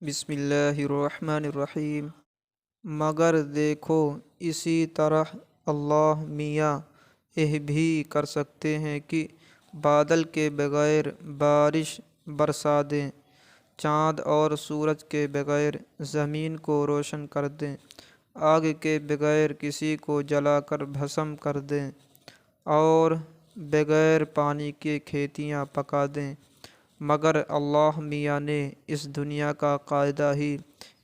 بسم اللہ الرحمن الرحیم۔ مگر دیکھو اسی طرح اللہ میاں یہ بھی کر سکتے ہیں کہ بادل کے بغیر بارش برسا دیں، چاند اور سورج کے بغیر زمین کو روشن کر دیں، آگ کے بغیر کسی کو جلا کر بھسم کر دیں اور بغیر پانی کے کھیتیاں پکا دیں۔ مگر اللہ میاں نے اس دنیا کا قاعدہ ہی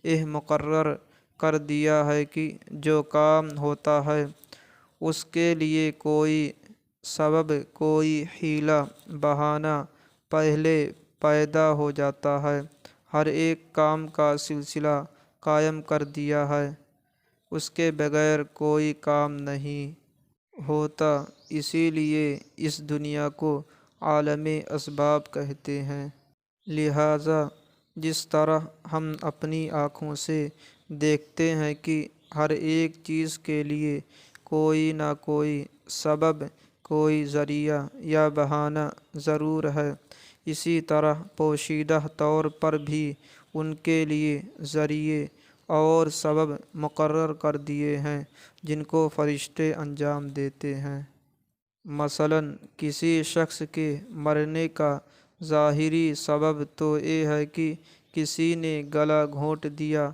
یہ مقرر کر دیا ہے کہ جو کام ہوتا ہے اس کے لیے کوئی سبب، کوئی حیلہ بہانہ پہلے پیدا ہو جاتا ہے۔ ہر ایک کام کا سلسلہ قائم کر دیا ہے، اس کے بغیر کوئی کام نہیں ہوتا۔ اسی لیے اس دنیا کو عالم اسباب کہتے ہیں۔ لہٰذا جس طرح ہم اپنی آنکھوں سے دیکھتے ہیں کہ ہر ایک چیز کے لیے کوئی نہ کوئی سبب، کوئی ذریعہ یا بہانہ ضرور ہے، اسی طرح پوشیدہ طور پر بھی ان کے لیے ذریعے اور سبب مقرر کر دیے ہیں جن کو فرشتے انجام دیتے ہیں۔ مثلاً کسی شخص کے مرنے کا ظاہری سبب تو یہ ہے کہ کسی نے گلا گھونٹ دیا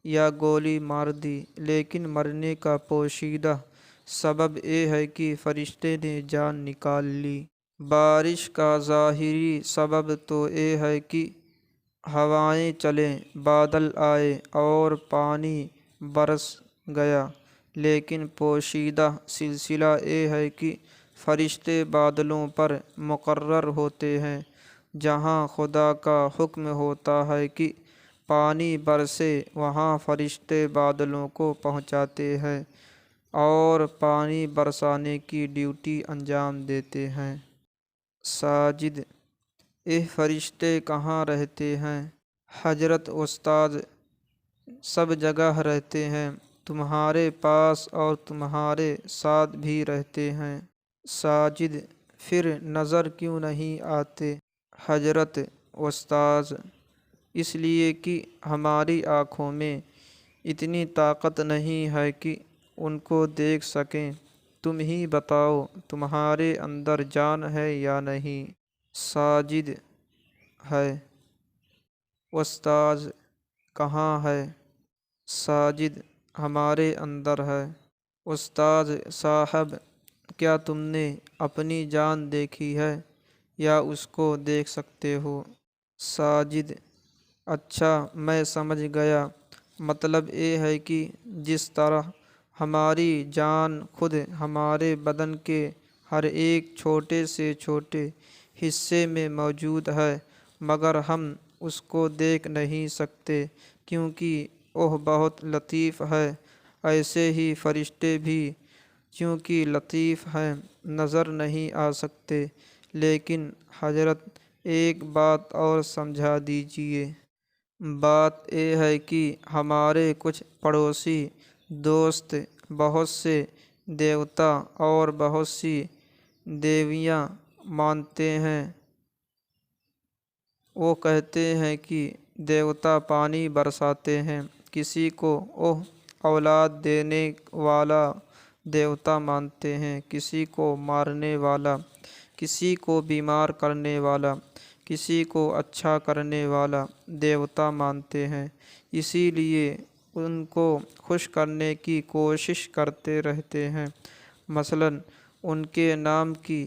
یا گولی مار دی، لیکن مرنے کا پوشیدہ سبب یہ ہے کہ فرشتے نے جان نکال لی۔ بارش کا ظاہری سبب تو یہ ہے کہ ہوائیں چلیں، بادل آئے اور پانی برس گیا، لیکن پوشیدہ سلسلہ یہ ہے کہ فرشتے بادلوں پر مقرر ہوتے ہیں۔ جہاں خدا کا حکم ہوتا ہے کہ پانی برسے وہاں فرشتے بادلوں کو پہنچاتے ہیں اور پانی برسانے کی ڈیوٹی انجام دیتے ہیں۔ ساجد: یہ فرشتے کہاں رہتے ہیں؟ حضرت: استاذ سب جگہ رہتے ہیں، تمہارے پاس اور تمہارے ساتھ بھی رہتے ہیں۔ ساجد: پھر نظر کیوں نہیں آتے؟ حضرت: استاذ اس لیے کہ ہماری آنکھوں میں اتنی طاقت نہیں ہے کہ ان کو دیکھ سکیں۔ تم ہی بتاؤ تمہارے اندر جان ہے یا نہیں؟ ساجد: ہے۔ استاذ: کہاں ہے؟ ساجد: ہمارے اندر ہے۔ استاذ صاحب کیا تم نے اپنی جان دیکھی ہے یا اس کو دیکھ سکتے ہو؟ ساجد: اچھا میں سمجھ گیا، مطلب یہ ہے کہ جس طرح ہماری جان خود ہمارے بدن کے ہر ایک چھوٹے سے چھوٹے حصے میں موجود ہے مگر ہم اس کو دیکھ نہیں سکتے کیونکہ وہ بہت لطیف ہے، ایسے ہی فرشتے بھی چونکہ لطیف ہیں نظر نہیں آ سکتے۔ لیکن حضرت ایک بات اور سمجھا دیجیے۔ بات یہ ہے کہ ہمارے کچھ پڑوسی دوست بہت سے دیوتا اور بہت سی دیویاں مانتے ہیں۔ وہ کہتے ہیں کہ دیوتا پانی برساتے ہیں، کسی کو وہ اولاد دینے والا دیوتا مانتے ہیں، کسی کو مارنے والا، کسی کو بیمار کرنے والا، کسی کو اچھا کرنے والا دیوتا مانتے ہیں، اسی لیے ان کو خوش کرنے کی کوشش کرتے رہتے ہیں۔ مثلاً ان کے نام کی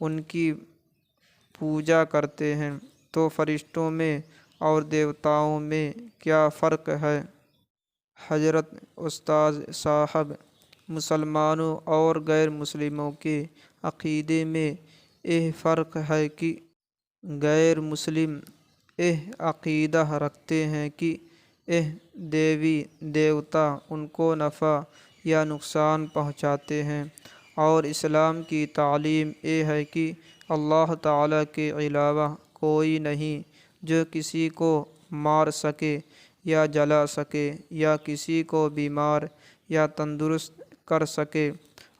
ان کی پوجا کرتے ہیں۔ تو فرشتوں میں اور دیوتاؤں میں کیا فرق ہے؟ حضرت: استاذ صاحب مسلمانوں اور غیر مسلموں کے عقیدے میں یہ فرق ہے کہ غیر مسلم یہ عقیدہ رکھتے ہیں کہ یہ دیوی دیوتا ان کو نفع یا نقصان پہنچاتے ہیں، اور اسلام کی تعلیم یہ ہے کہ اللہ تعالیٰ کے علاوہ کوئی نہیں جو کسی کو مار سکے یا جلا سکے یا کسی کو بیمار یا تندرست کر سکے۔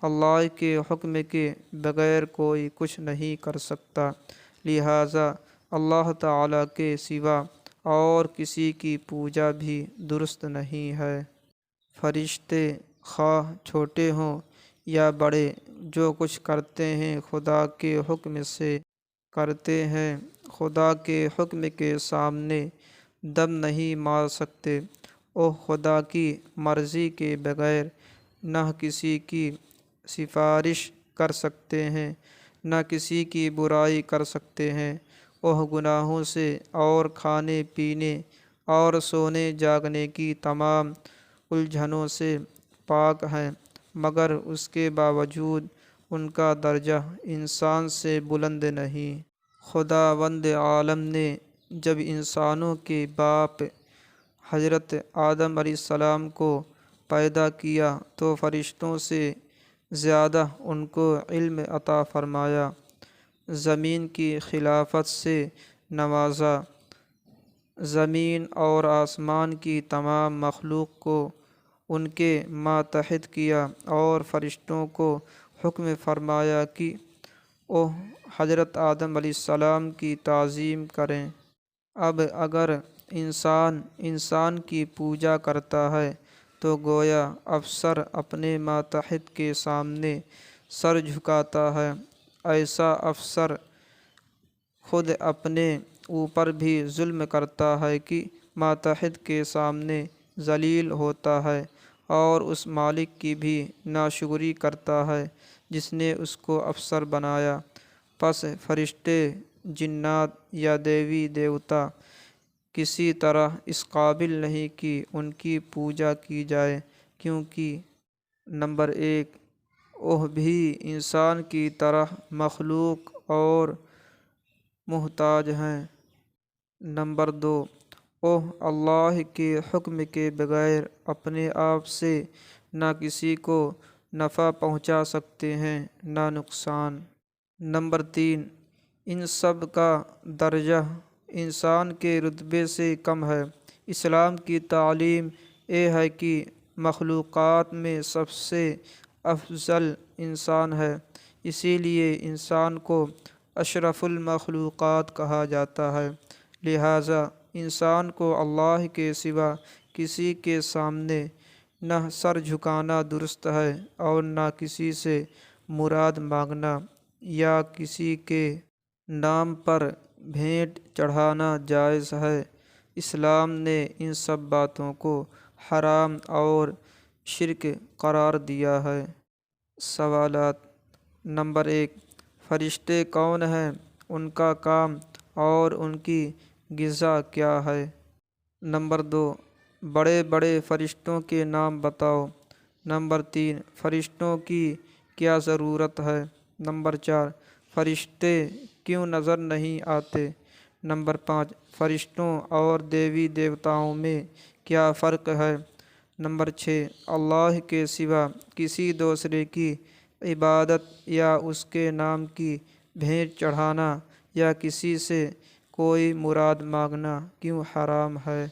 اللہ کے حکم کے بغیر کوئی کچھ نہیں کر سکتا، لہٰذا اللہ تعالیٰ کے سوا اور کسی کی پوجا بھی درست نہیں ہے۔ فرشتے خواہ چھوٹے ہوں یا بڑے، جو کچھ کرتے ہیں خدا کے حکم سے کرتے ہیں۔ خدا کے حکم کے سامنے دم نہیں مار سکتے۔ وہ خدا کی مرضی کے بغیر نہ کسی کی سفارش کر سکتے ہیں، نہ کسی کی برائی کر سکتے ہیں۔ وہ گناہوں سے اور کھانے پینے اور سونے جاگنے کی تمام الجھنوں سے پاک ہیں، مگر اس کے باوجود ان کا درجہ انسان سے بلند نہیں۔ خداوند عالم نے جب انسانوں کے باپ حضرت آدم علیہ السلام کو پیدا کیا تو فرشتوں سے زیادہ ان کو علم عطا فرمایا، زمین کی خلافت سے نوازا، زمین اور آسمان کی تمام مخلوق کو ان کے ماتحت کیا اور فرشتوں کو حکم فرمایا کہ وہ حضرت آدم علیہ السلام کی تعظیم کریں۔ اب اگر انسان کی پوجا کرتا ہے تو گویا افسر اپنے ماتحت کے سامنے سر جھکاتا ہے۔ ایسا افسر خود اپنے اوپر بھی ظلم کرتا ہے کہ ماتحت کے سامنے ذلیل ہوتا ہے اور اس مالک کی بھی ناشکری کرتا ہے جس نے اس کو افسر بنایا۔ پس فرشتے، جنات یا دیوی دیوتا کسی طرح اس قابل نہیں کہ ان کی پوجا کی جائے، کیونکہ نمبر 1 وہ بھی انسان کی طرح مخلوق اور محتاج ہیں۔ نمبر 2 وہ اللہ کے حکم کے بغیر اپنے آپ سے نہ کسی کو نفع پہنچا سکتے ہیں نہ نقصان۔ نمبر 3 ان سب کا درجہ انسان کے رتبے سے کم ہے۔ اسلام کی تعلیم یہ ہے کہ مخلوقات میں سب سے افضل انسان ہے، اسی لیے انسان کو اشرف المخلوقات کہا جاتا ہے۔ لہٰذا انسان کو اللہ کے سوا کسی کے سامنے نہ سر جھکانا درست ہے اور نہ کسی سے مراد مانگنا یا کسی کے نام پر بھیٹ چڑھانا جائز ہے۔ اسلام نے ان سب باتوں کو حرام اور شرک قرار دیا ہے۔ سوالات: نمبر 1 فرشتے کون ہیں، ان کا کام اور ان کی غذا کیا ہے؟ نمبر 2 بڑے بڑے فرشتوں کے نام بتاؤ۔ نمبر 3 فرشتوں کی کیا ضرورت ہے؟ نمبر 4 فرشتے کیوں نظر نہیں آتے؟ نمبر 5 فرشتوں اور دیوی دیوتاؤں میں کیا فرق ہے؟ نمبر 6 اللہ کے سوا کسی دوسرے کی عبادت یا اس کے نام کی بھیٹ چڑھانا یا کسی سے کوئی مراد مانگنا کیوں حرام ہے؟